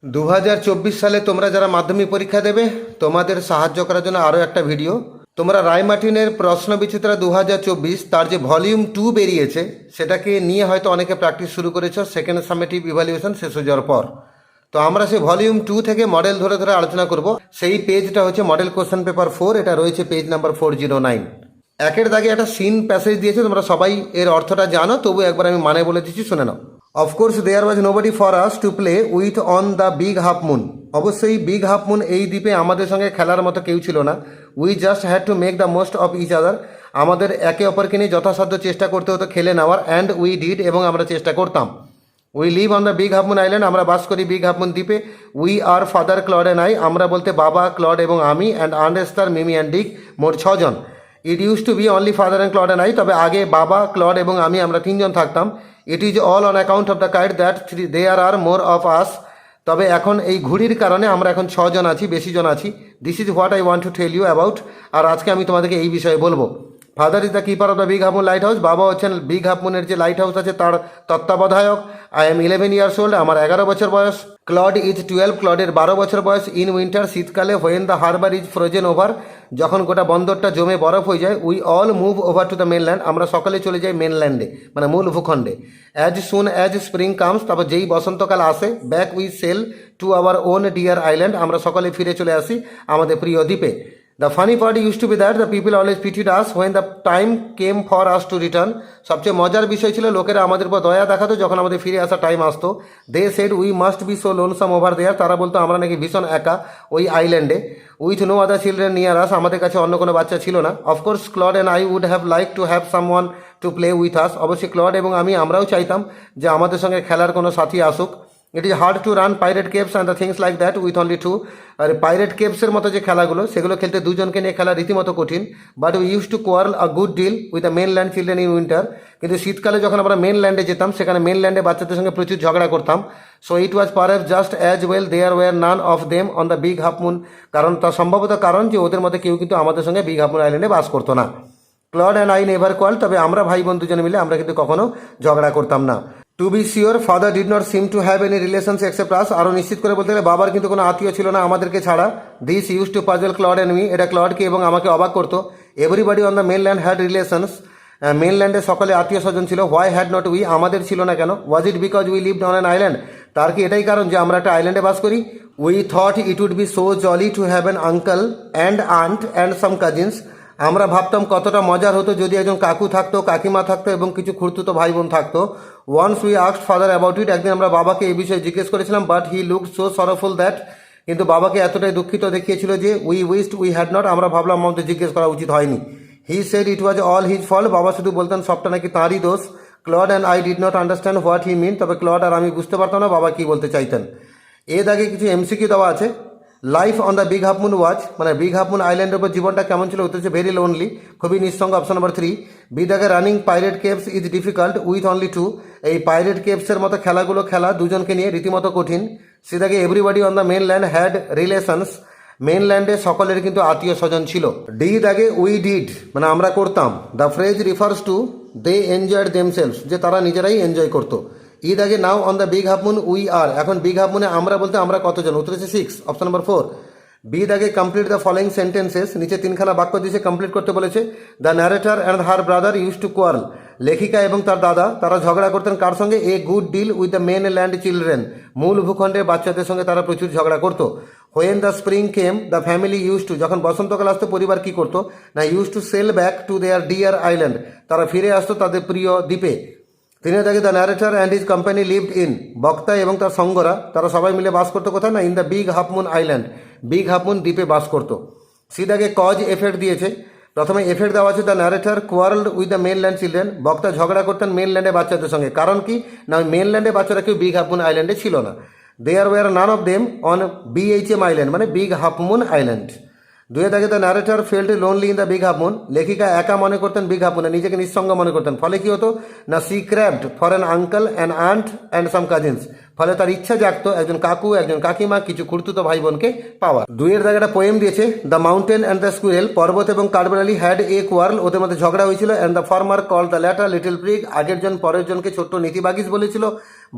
2024 সালে তোমরা যারা মাধ্যমিক পরীক্ষা দেবে তোমাদের সাহায্য করার জন্য আরও একটা ভিডিও। তোমরা রায়মার্টিনের প্রশ্নবিচিত্রা 2024 তার যে ভলিউম 2 বেরিয়েছে সেটাকে নিয়ে হয়তো অনেকে প্র্যাকটিস শুরু করেছো সেকেন্ড সামেটিভ ইভ্যালুয়েশন শেষ হয়ে যাওয়ার পর। তো আমরা সেই ভলিউম 2 থেকে মডেল ধরে ধরে আলোচনা করব। সেই পেজটা হচ্ছে মডেল কোশ্চেন পেপার 4, এটা রয়েছে পেজ নাম্বার 409। একের দাগে একটা সিন প্যাসেজ দিয়েছে, তোমরা সবাই এর অর্থটা জানো, তবু একবার আমি মানে বলে দিচ্ছি, শুনে নাও। Of course there was nobody for us to play with on the Big Half Moon. অবশ্যই বিগ হাফ মুন এই দ্বীপে আমাদের সঙ্গে খেলার মতো কেউ ছিল না। We just had to make the most of each other. আমাদের একে অপরকে নিয়ে যথাসাধ্য চেষ্টা করতে হতো খেলে নেওয়ার। অ্যান্ড উই ডিড, এবং আমরা চেষ্টা করতাম। We live on the Big Half Moon island, আমরা বাস করি বিগ হাফ মুন দ্বীপে। We are father clod and I, আমরা বলতে বাবা, ক্লড এবং আমি, অ্যান্ড আন্ডারস্টার, মিমি অ্যান্ড ডিক, মোট 6 জন। It used to be only father and Claude and I, তবে আগে বাবা, ক্লড এবং আমি, আমরা 3 জন থাকতাম। It is all on account of the kite that there are more of us, তবে এখন এই ঘুড়ির কারণে আমরা এখন 6 জন আছি, বেশি জন আছি। This is what I want to tell you about, আর আজকে আমি তোমাদেরকে এই বিষয়ে বলবো। Father is the keeper of the Big Half Moon lighthouse, বাবা হচ্ছেন বিগ হাফ মুনের যে লাইট হাউস আছে তার তত্ত্বাবধায়ক। আই এম 11 ইয়ার্স ওল্ড, আমার 11 বছর বয়স। ক্লড ইজ 12, ক্লডের 12 বছর বয়স। ইন উইন্টার, শীতকালে। When the harbour is frozen over, যখন গোটা বন্দরটা জমে বরফ হয়ে যায়। We all move over to the mainland, আমরা সকালে চলে যাই মেনল্যান্ডে, মানে মূল ভূখণ্ডে। As soon as spring comes, তারপর যেই বসন্তকাল আসে। Back we sail to our own dear island, আমরা সকালে ফিরে চলে আসি আমাদের প্রিয় দ্বীপে। The funny part used to be that the people always pitied us when the time came for us to return. সবচেয়ে মজার বিষয় ছিল লোকেরা আমাদের উপর দয়া দেখাতো যখন আমাদের ফিরে আসার টাইম আসতো। They said we must be so lonesome over there, তারা বলতো আমরা নাকি ভীষণ একা ওই আইল্যান্ডে। With no other children near us, আমাদের কাছে অন্য কোনো বাচ্চা ছিল না। Of course Claude and I would have liked to have someone to play with us. অবশ্যই ক্লড এবং আমরাও চাইতাম যে আমাদের সঙ্গে খেলার কোনো সাথী আসুক। It is hard to run pirate caves and the things like that with only 2। আর পাইরেট কেভসের মতো যে খেলাগুলো সেগুলো খেলতে দুজনকে নিয়ে খেলা রীতিমতো কঠিন। But we use to quarrel a good deal with the mainland children in winter, কিন্তু শীতকালে যখন আমরা মেনল্যান্ডে যেতাম সেখানে মেনল্যান্ডে বাচ্চাদের সঙ্গে প্রচুর ঝগড়া করতাম। So it was perhaps just as well there were none of them on the Big Half Moon, কারণ তার সম্ভবত কারণ যে ওদের মধ্যে কেউ কিন্তু আমাদের সঙ্গে বিগ হাফ মুন আইল্যান্ডে বাস করতো না। Clod and I never quarrel, তবে আমরা ভাই বোন দুজনে মিলে আমরা কিন্তু কখনো ঝগড়া করতাম না। To be sure father did not seem to have any relations except us, আরও নিশ্চিত করে বলতে গেলে বাবার কিন্তু কোনো আত্মীয় ছিল না আমাদেরকে ছাড়া। This used to puzzle Claude and me, এটা ক্লডকে এবং আমাকে অবাক করতো। Everybody on the mainland had relations, মেনল্যান্ডে সকলে আত্মীয় স্বজন ছিল। হোয়াই হ্যাড নট উই, আমাদের ছিল না কেন? Was it because we lived on an island, তার কি এটাই কারণ যে আমরা একটা আইল্যান্ডে বাস করি? We thought it would be so jolly to have an uncle and aunt and some cousins, আমরা ভাবতাম কতটা মজার হতো যদি একজন কাকু থাকতো, কাকিমা থাকতো এবং কিছু খুঁড়তুতো ভাই বোন থাকতো। Once we asked father about it, একদিন আমরা বাবাকে এই বিষয়ে জিজ্ঞেস করেছিলাম। But he looked so sorrowful that, কিন্তু বাবাকে এতটাই দুঃখিত দেখিয়েছিল যে we wished we had not, আমরা ভাবলাম আমাদের জিজ্ঞেস করা উচিত হয়নি। He said it was all his fault, বাবা শুধু বলতেন সবটা নাকি তাঁরই দোষ। Claude and I did not understand what he mean, তবে ক্লড আর আমি বুঝতে পারতাম না বাবা কী বলতে চাইতেন। এর আগে কিছু এমসিকিউ দেওয়া আছে। Life on the Big Half moon ওয়াজ, মানে বিগ হাফ মুন আইল্যান্ডের উপর জীবনটা কেমন ছিল? উত্তর হচ্ছে ভেরি লোনলি, খুবই নিঃসঙ্গ, অপশন নাম্বার 3। বি দাগে running pirate caves is difficult with only 2, এই পাইরেট কেভসের মতো খেলাগুলো খেলা দুজনকে নিয়ে রীতিমতো কঠিন। সি দাগে everybody on the mainland had relations, মেনল্যান্ডে সকলের কিন্তু আত্মীয় স্বজন ছিল। ডি দাগে উই ডিড, মানে আমরা করতাম। The phrase refers to they enjoyed themselves, যে তারা নিজেরাই এনজয় করতো। ই দাগে now on the Big Half Moon we are, এখন বিগ হাফ মুনে আমরা বলতে আমরা কতজন? উত্তর হচ্ছে 6, অপশন নাম্বার 4। বি দাগে কমপ্লিট দ্য ফলোয়িং সেন্টেন্সেস, নিচে 3খানা বাক্য দিয়েছে, কমপ্লিট করতে বলেছে। The narrator and her brother use to quarrel, লেখিকা এবং তার দাদা তারা ঝগড়া করতেন কার সঙ্গে? A good deal with the mainland children, মূল ভূখণ্ডের বাচ্চাদের সঙ্গে তারা প্রচুর ঝগড়া করতো। When the spring came the family use to, যখন বসন্তকাল আসতো পরিবার কি করতো? না use to sell back to their dear island, তারা ফিরে আসতো তাদের প্রিয় দ্বীপে। তিনি দেখে the narrator and his company lived in, বক্তা এবং তার সঙ্গরা তারা সবাই মিলে বাস করতো কোথায়? না in the Big Half Moon island, big Half moon দ্বীপে বাস করতো। সিদাকে কজ এফেক্ট দিয়েছে। প্রথমে এফেক্ট দেওয়া আছে the narrator quarrelled with the mainland children, বক্তা ঝগড়া করতেন মেনল্যান্ডে বাচ্চাদের সঙ্গে, কারণ কি? না মেনল্যান্ডে বাচ্চারা কেউ বিগ হাফ মুন আইল্যান্ডে ছিল না। There were none of them on BHM island, মানে বিগ হাফ মুন আইল্যান্ড। 2 দাগে the narrator felt lonely in the Big Half Moon, লেখিকা একা মনে করতেন বিগ হাফ মুনে, নিজেকে নিঃসঙ্গ মনে করতেন। ফলে কি হতো? না she craved for an uncle and aunt and some cousins, ফলে তার ইচ্ছা জাগতো একজন কাকু একজন কাকিমা কিছু খুড়তুতো ভাই বোনকে পাওয়া। 2 দাগে একটা পোয়েম দিয়েছে, the mountain and the squirrel. পর্বত এবং কাঠবেড়ালি হ্যাড এ কোয়ার্ল, ওদের মধ্যে ঝগড়া হয়েছিল। And the farmer call the latter little prig, আগের জন পরের জনকে ছোট্ট নীতিবাগিস বলেছিল।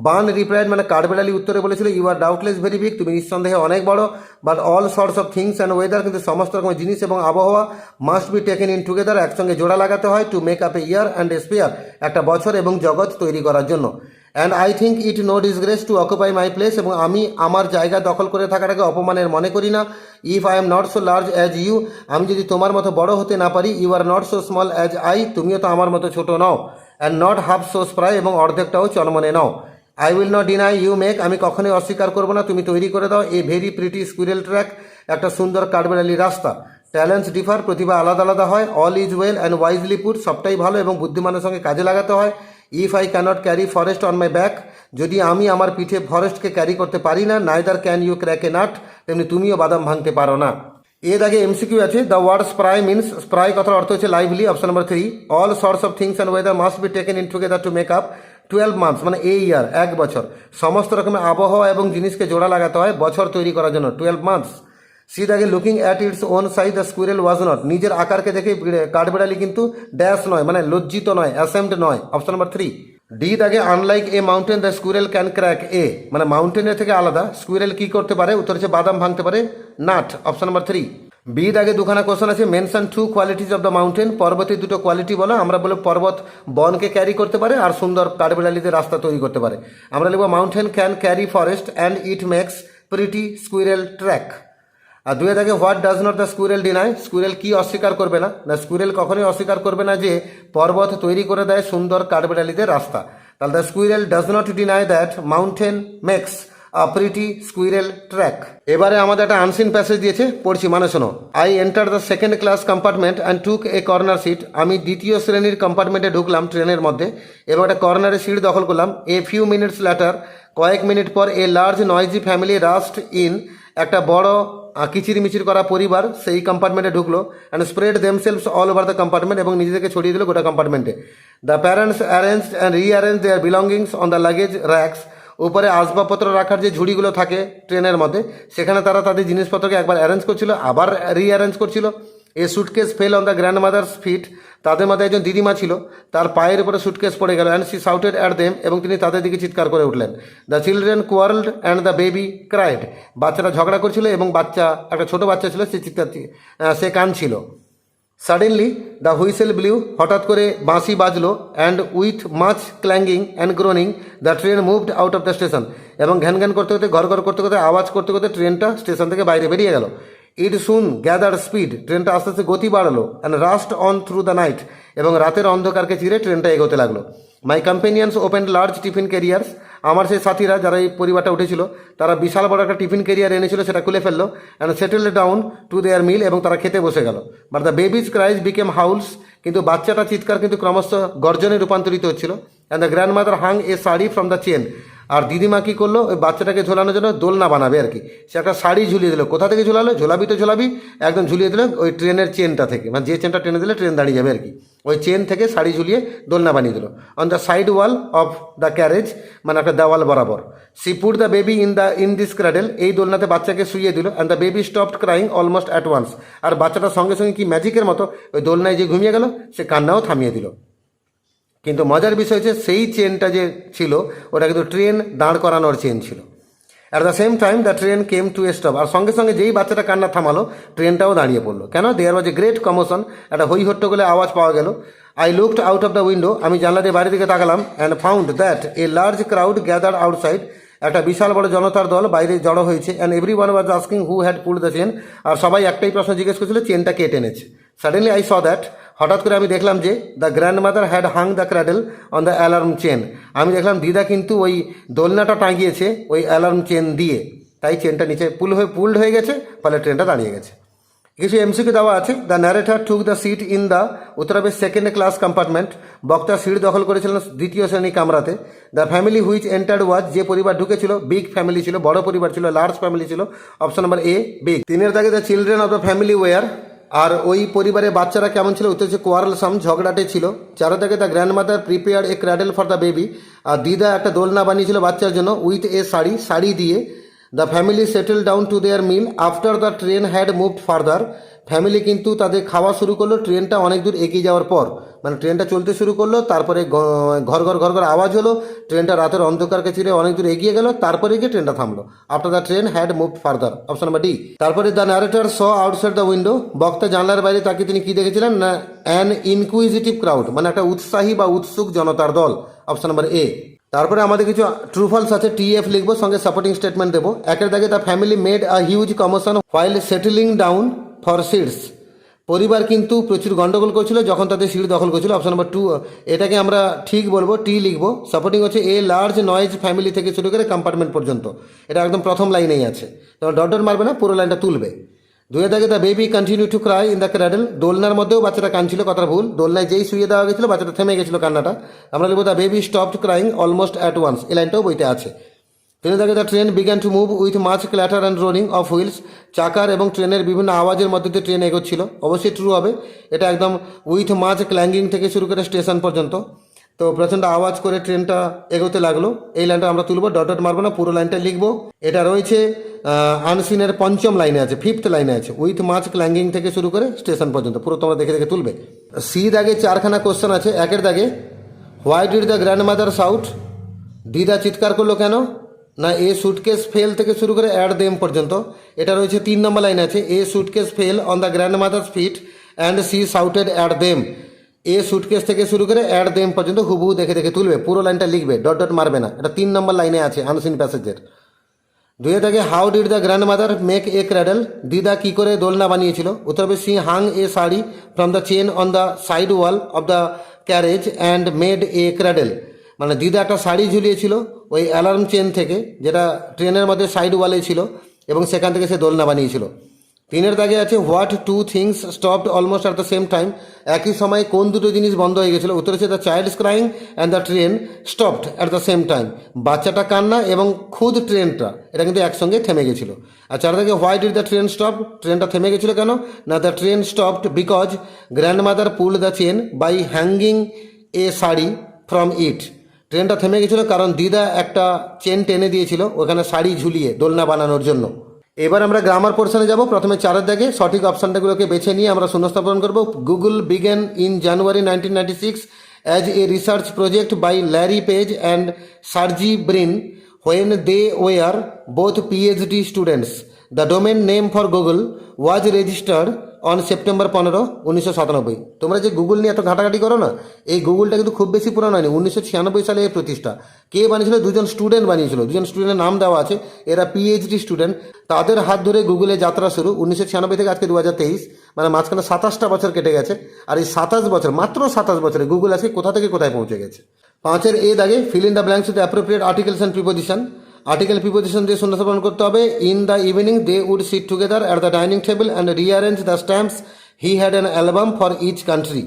বান রিপ্লাইড, মানে কাঠবেড়ালি উত্তরে বলেছিল, you are doubtless very big, তুমি নিঃসন্দেহে অনেক বড়। But all sorts of things and weather, কিন্তু সমস্ত রকমের জিনিস এবং আবহাওয়া must be taken in together, একসঙ্গে জোড়া লাগাতে হয়, to make up a year and a sphere, একটা বছর এবং জগৎ তৈরি করার জন্য। And I think it no disgrace to occupy my place, এবং আমি আমার জায়গা দখল করে থাকাটাকে অপমানের মনে করি না। If I am not so large as you, আমি যদি তোমার মতো বড় হতে না পারি। You are not so small as I, তুমিও তো আমার মতো ছোট নও। And not half so spry, এবং অর্ধেকটাও চলমনে নও। I will not deny you make, আমি কখনোই অস্বীকার করবো না তুমি তৈরি করে দাও। A very pretty squirrel track, একটা সুন্দর কাঠবেড়ালি রাস্তা। ট্যালেন্টস ডিফার, প্রতিভা আলাদা আলাদা হয়। All is well and wisely put, সবটাই ভালো এবং বুদ্ধিমানের সঙ্গে কাজে লাগাতে হয়। If I cannot carry forest on my back, যদি আমি আমার পিঠে ফরেস্টকে ক্যারি করতে পারি না। Neither can you crack a nut, তেমনি তুমিও বাদাম ভাঙতে পারো না। এর আগে এমসিকিউ আছে, the word spry means, spry কথার অর্থ হচ্ছে lively. Option number 3, all sorts of things and weather must be taken in together to make up 12 months, মানে এ ইয়ার, এক বছর। সমস্ত রকমের আবহাওয়া এবং জিনিসকে জোড়া লাগাতে হয় বছর তৈরি করার জন্য, 12 মান্থস। সি দাগে looking at its own size the squirrel was not, নিজের আকারকে দেখে কাঠবেড়ালি কিন্তু ড্যাশ নয়, মানে লজ্জিত নয়, অ্যাসেম্ড নয়। Option number 3। ডি দাগে unlike a mountain the squirrel can crack এ, মানে মাউন্টেনের থেকে আলাদা স্কুইরেল কি করতে পারে, উত্তর হচ্ছে বাদাম ভাঙতে পারে, নাট। Option number 3। বি দাগে দুখানা কোশ্চেন আছে, mention 2 qualities of the mountain, পর্বতের 2টো কোয়ালিটি বলো। আমরা বলে পর্বত বনকে ক্যারি করতে পারে আর সুন্দর কাঠবেড়ালিতে রাস্তা তৈরি করতে পারে। আমরা লিখবো mountain can carry forest and it makes pretty squirrel track. আর 2 দাগে what does not the squirrel deny, squirrel কি অস্বীকার করবে না, না স্কুইরেল কখনোই অস্বীকার করবে না যে পর্বত তৈরি করে দেয় সুন্দর কাঠবেড়ালিতে রাস্তা। তাহলে the squirrel does not deny that mountain makes a pretty squirrel track. এবারে আমাদের একটা আনসিন প্যাসেজ দিয়েছে, পড়ছি, মানে শোনো। I enter the second class compartment and took a corner seat, আমি দ্বিতীয় শ্রেণীর কম্পার্টমেন্টে ঢুকলাম ট্রেনের মধ্যে এবং একটা কর্নারে সিট দখল করলাম। এ ফিউ মিনিটস ল্যাটার, কয়েক মিনিট পর, a large noisy family rushed in, একটা বড় কিচিরমিচির করা পরিবার সেই কম্পার্টমেন্টে ঢুকলো। And spread themselves all over the compartment, এবং নিজেদেরকে ছড়িয়ে দিল গোটা কম্পার্টমেন্টে। The parents arranged and rearrange their belongings on the luggage racks, উপরে আসবাবপত্র রাখার যে ঝুড়িগুলো থাকে ট্রেনের মধ্যে, সেখানে তারা তাদের জিনিসপত্রকে একবার অ্যারেঞ্জ করছিল, আবার রিঅ্যারেঞ্জ করছিল। A suitcase fell on the grandmother's feet, তাদের মধ্যে একজন দিদিমা ছিল, তার পায়ের উপরে সুটকেস পড়ে গেল। And she shouted at them, এবং তিনি তাদের দিকে চিৎকার করে উঠলেন। The children quarrelled and the baby cried, বাচ্চারা ঝগড়া করছিল এবং একটা ছোট বাচ্চা ছিল, সে কাঁদছিল। সাডেনলি দ্য হুইসেল ব্লিউ, হঠাৎ করে বাঁশি বাজলো। And with much ক্ল্যাঙ্গিং and Groening the train moved out of the station, এবং ঘ্যান ঘ্যান করতে করতে, ঘর ঘর করতে করতে, আওয়াজ করতে করতে ট্রেনটা স্টেশন থেকে বাইরে বেরিয়ে গেল। ইট সুন গ্যাদার স্পিড, ট্রেনটা আস্তে আস্তে গতি বাড়ালো। And rushed on through the night, এবং রাতের অন্ধকারকে চিরে ট্রেনটা এগোতে লাগলো। My companions opened large tiffin carriers, আমার সেই সাথীরা যারা এই পরিবারটা উঠেছিল তারা বিশাল বড় একটা টিফিন ক্যারিয়ার এনেছিল, সেটা খুলে ফেললো। And settle down to their meal, এবং তারা খেতে বসে গেল। But the baby's cries became howls, কিন্তু বাচ্চাটা চিৎকার কিন্তু ক্রমশ গর্জনে রূপান্তরিত হচ্ছিল। And the grandmother hung a sari from the chain, আর দিদিমা কী করলো, ওই বাচ্চাটাকে ঝোলানোর জন্য দোলনা বানাবে আর কি, সে একটা শাড়ি ঝুলিয়ে দিল। কোথা থেকে ঝোলালো, ঝোলাবি তো ঝোলাবি, একদম ঝুলিয়ে দিল ওই ট্রেনের চেনটা থেকে, মানে যে চেনটা টেনে দিলে ট্রেন দাঁড়িয়ে যাবে আর কি, ওই চেন থেকে শাড়ি ঝুলিয়ে দোলনা বানিয়ে দিল। On the side wall of the carriage, মানে একটা দেওয়াল বরাবর। She put the baby in this cradle, এই দোলনাতে বাচ্চাকে শুইয়ে দিল। And the baby stopped crying almost at once, আর বাচ্চাটার সঙ্গে সঙ্গে কি ম্যাজিকের মতো ওই দোলনায় যে ঘুমিয়ে গেল, সে কান্নাও থামিয়ে দিল। কিন্তু মজার বিষয় হচ্ছে সেই চেনটা যে ছিল ওটা কিন্তু ট্রেন দাঁড় করানোর চেন ছিল। At the same time the train came to a stop, আর সঙ্গে সঙ্গে যেই বাচ্চাটা কান্না থামালো ট্রেনটাও দাঁড়িয়ে পড়লো। কেন, দেয়ার ওয়াজ এ গ্রেট কমোশন, একটা হই হট্টগোলে আওয়াজ পাওয়া গেল। I looked out of the window, আমি জানলা দিয়ে বাইরের দিকে তাকালাম। And found that a large crowd gathered outside, একটা বিশাল বড় জনতার দল বাইরে জড়ো হয়েছে। And everyone was asking who had pulled the chain, আর সবাই একটাই প্রশ্ন জিজ্ঞেস করছিল, চেনটা কে টেনেছে। সাডেনলি আই স দ্যাট, হঠাৎ করে আমি দেখলাম যে the grandmother had hung the cradle on the alarm chain, আমি দেখলাম দিদা কিন্তু ওই দোলনাটা টাঙিয়েছে ওই অ্যালার্ম চেন দিয়ে, তাই চেনটা নিচে পুলড হয়ে গেছে, ফলে ট্রেনটা দাঁড়িয়ে গেছে। কিছু এমসিকিউ দেওয়া আছে। The narrator took the seat in the, উত্তর হবে সেকেন্ড ক্লাস কম্পার্টমেন্ট, বক্তা সিট দখল করেছিলেন দ্বিতীয় শ্রেণী কামরাতে। The family which entered was, যে পরিবার ঢুকেছিল বিগ ফ্যামিলি ছিল, বড় পরিবার ছিল, লার্জ ফ্যামিলি ছিল। Option number A big. 3 দাগে the children of the family were আর ওই পরিবারের বাচ্চারা কেমন ছিল? উত্তর হচ্ছে কোয়ারেলসাম, ঝগড়াটে ছিল। 4 দাগে the grandmother prepare a cradle for the baby, আর দিদা একটা দোলনা বানিয়েছিল বাচ্চার জন্য উইথ এ শাড়ি দিয়ে। The family settle down to their meal after the train had moved further. Family কিন্তু তাদের খাওয়া শুরু করলো ট্রেনটা অনেক দূর এগিয়ে যাওয়ার পর, মানে ট্রেনটা চলতে শুরু করলো, তারপরে ঘর ঘর ঘর ঘর আওয়াজ হলো, ট্রেনটা রাতের অন্ধকারকে ছিঁড়ে অনেক দূর এগিয়ে গেল, তারপরে গিয়ে ট্রেনটা থামলো। After the train had moved further, option number D. তারপরে the narrator saw outside the window, বক্তা জানলার বাইরে তাকে তিনি কি দেখেছিলেন না অ্যান ইনকুইজিটিভ ক্রাউড, মানে একটা উৎসাহী বা উৎসুক জনতার দল, অপশন নাম্বার এ। তারপরে আমাদের কিছু ট্রু ফলস আছে, টিএফ লিখবো, সঙ্গে সাপোর্টিং স্টেটমেন্ট দেবো। একের দাগে the family made a huge commotion while settling down for seats, পরিবার কিন্তু প্রচুর গন্ডগোল করছিল যখন তাদের সিট দখল করছিল, অপশন নাম্বার 2। এটাকে আমরা ঠিক বলবো, টি লিখবো। সাপোর্টিং হচ্ছে এ লার্জ নয়েজ ফ্যামিলি থেকে শুরু করে কম্পার্টমেন্ট পর্যন্ত, এটা একদম প্রথম লাইনেই আছে, তোমার ডট ডট মারবে না, পুরো লাইনটা তুলবে। 2 দাগে the baby continue to cry in the cradle, দোলনার মধ্যেও বাচ্চাটা কাঁদছিল, কথা ভুল, দোলনায় যেই শুয়ে দেওয়া গেছিল বাচ্চাটা থেমে গেছিল কান্নাটা, আমরা লিখবো the baby stopped crying almost at once, এই লাইনটাও বইতে আছে। 3 দাগে the train began to move with much clatter and rolling of wheels, চাকার এবং ট্রেনের বিভিন্ন আওয়াজের মধ্যে দিয়ে ট্রেন এগোচ্ছিল, অবশ্যই ট্রু হবে, এটা একদম উইথ মাচ ক্ল্যাঙ্গিং থেকে শুরু করে স্টেশন পর্যন্ত, তো প্রচণ্ড আওয়াজ করে ট্রেনটা এগোতে লাগলো, এই লাইনটা আমরা তুলবো, ডট ডট মারবো না, পুরো লাইনটা লিখবো। এটা রয়েছে আনসিনের পঞ্চম লাইনে আছে, 5th লাইনে আছে, উইথ মাচ ক্ল্যাঙ্গিং থেকে শুরু করে স্টেশন পর্যন্ত, পুরো তোমরা দেখে দেখে তুলবে। সি দাগে 4খানা কোশ্চেন আছে। একের দাগে why did the grandmother shout, দিদা চিৎকার করলো কেন না এ সুটকেস ফেল থেকে শুরু করে অ্যাট দেম পর্যন্ত, এটা রয়েছে 3 নম্বর লাইন আছে, a suitcase fell on the grandmother's feet and she shouted at them, a suitcase থেকে শুরু করে অ্যাট দেম পর্যন্ত হুবহু দেখে দেখে তুলবে, পুরো লাইনটা লিখবে, ডট ডট মারবে না, এটা 3 নম্বর লাইনে আছে আনসিন প্যাসেজের। 2 থেকে how did the grandmother make a cradle, দিদা কি করে দোলনা বানিয়েছিল, উত্তর হবে she hung a sari from the chain on the side wall of the carriage and made a cradle, মানে দিদা একটা শাড়ি ঝুলিয়েছিল ওই অ্যালার্ম চেন থেকে, যেটা ট্রেনের মধ্যে সাইড ওয়ালে ছিল, এবং সেখান থেকে সে দোলনা বানিয়েছিল। 3 দাগে আছে what 2 things stopped almost at the same time, একই সময় কোন দুটো জিনিস বন্ধ হয়ে গেছিলো, উত্তর হচ্ছে the child's crying and the train stopped at the same time, বাচ্চাটা কান্না এবং খুদ ট্রেনটা, এটা কিন্তু একসঙ্গে থেমে গেছিলো। আর 4 দাগে why did the train stop, ট্রেনটা থেমে গেছিলো কেন না the train stopped because grandmother pulled the chain by hanging a sari from it, ট্রেনটা থেমে গেছিলো কারণ দিদা একটা চেন টেনে দিয়েছিল ওখানে শাড়ি ঝুলিয়ে দোলনা বানানোর জন্য। এবার আমরা গ্রামার পোর্শনে যাব। প্রথমে 4 দাগে সঠিক অপশানটাগুলোকে বেছে নিয়ে আমরা শূন্যস্থাপন করব। Google began in January 1996 as a research project by Larry Page and Sergey Brin when they were both PhD students. The domain name for Google was registered on September 15, 1997। তোমরা যে গুগল নিয়ে এত ঘাটাঘাটি করো না, এই গুগলটা কিন্তু খুব বেশি পুরানো হয়নি, 1996 সালে এর প্রতিষ্ঠা। কে বানিয়েছিল? 2জন স্টুডেন্ট বানিয়েছিল, 2জন স্টুডেন্টের নাম দেওয়া আছে, এরা পিএইচডি স্টুডেন্ট, তাদের হাত ধরে গুগলের যাত্রা শুরু 1996 থেকে আজকে 2023, মানে মাঝখানে 27টা বছর কেটে গেছে। আর এই 27 বছর, মাত্র 27 বছরে গুগল আজকে কোথা থেকে কোথায় পৌঁছে গেছে। 5 এ দাগে fill in the blanks with appropriate articles and preposition, article preposition দিয়ে শূন্যস্থাপন করতে হবে। In the evening they would sit together at the dining table and rearrange the stamps, he had an album for each country.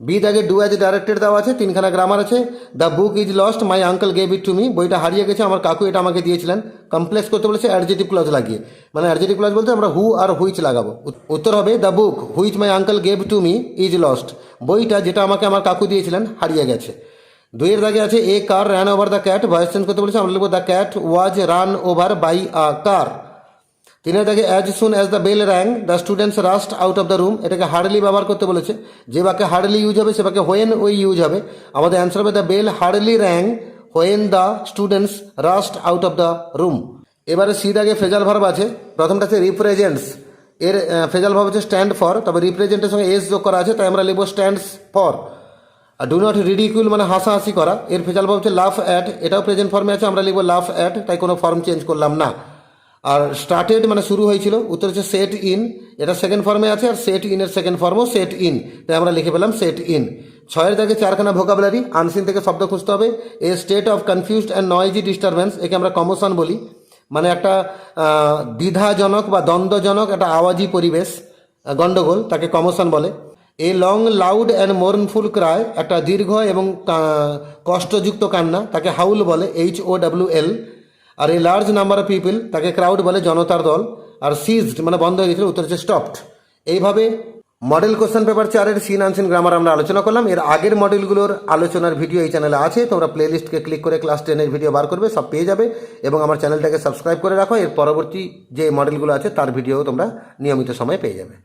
B দাগে do as directed দেওয়া আছে, 3খানা grammar আছে। The book is lost my uncle gave it to me, বইটা হারিয়ে গেছে আমার কাকু এটা আমাকে দিয়েছিলেন। কমপ্লেক্স করতে বলেছে অ্যাডজেটিভ ক্লজ লাগিয়ে, মানে অ্যাডজেটিভ ক্লজ বলতে আমরা হু আর হুইচ লাগাবো। উত্তর হবে the book which my uncle gave to me is lost, বইটা যেটা আমাকে আমার কাকু দিয়েছিলেন হারিয়ে গেছে। 2 দাগে আছে a car ran over the cat, voice change করতে বলেছে, আমরা লিখবো the cat was run over by a car. 3 দাগে as soon as the bell rang the students rushed out of the room, এটাকে হার্ডলি ব্যবহার করতে বলেছে, যে বাক্যে হার্ডলি ইউজ হবে সে বাক্যে হোয়েন ওই ইউজ হবে। আমাদের অ্যান্সার হবে the bell hardly rang when the students rushed out of the room. এবারে সি দাগে ফ্রেজাল ভার্ব আছে, প্রথমটা আছে রিপ্রেজেন্টস, এর ফ্রেজাল ভার্ব হচ্ছে স্ট্যান্ড ফর, তবে রিপ্রেজেন্টের সঙ্গে এস যোগ করা আছে তাই আমরা লিখবো স্ট্যান্ডস ফর। আর ডু নট রিডিকুল মানে হাসাহাসি করা, এর ফ্রেজাল ভার্ব হচ্ছে লাফ অ্যাট, এটাও প্রেজেন্ট ফর্মে আছে, আমরা লিখবো লাফ অ্যাট, তাই কোনো ফর্ম চেঞ্জ করলাম না। আর স্টার্টেড মানে শুরু হয়েছিল, উত্তর হচ্ছে সেট ইন, এটা সেকেন্ড ফর্মে আছে, আর সেট ইনের সেকেন্ড ফর্মও সেট ইন, তাই আমরা লিখে পেলাম সেট ইন। 6 দাগে 4খানা ভোকাবুলারি, আনসিন থেকে শব্দ খুঁজতে হবে। A state of confused and noisy disturbance, একে আমরা কমোশন বলি, মানে একটা দ্বিধাজনক বা দ্বন্দ্বজনক একটা আওয়াজি পরিবেশ, গণ্ডগোল, তাকে কমোশন বলে। A long loud and mournful cry, একটা দীর্ঘ এবং কষ্টযুক্ত কান্না, তাকে হাউল বলে, HOWL। আর এই লার্জ নাম্বার অফ পিপল, তাকে ক্রাউড বলে, জনতার দল। আর সিজড মানে বন্ধ হয়ে গেছিল, উত্তর হচ্ছে স্টপড। এইভাবে মডেল কোশ্চেন পেপার 4-এর সিন আনসিন গ্রামার আমরা আলোচনা করলাম। এর আগের মডেলগুলোর আলোচনার ভিডিও এই চ্যানেলে আছে, তোমরা প্লেলিস্টকে ক্লিক করে ক্লাস 10-এর ভিডিও বার করবে, সব পেয়ে যাবে। এবং আমার চ্যানেলটাকে সাবস্ক্রাইব করে রাখো, এর পরবর্তী যে মডেলগুলো আছে তার ভিডিও তোমরা নিয়মিত সময়ে পেয়ে যাবে।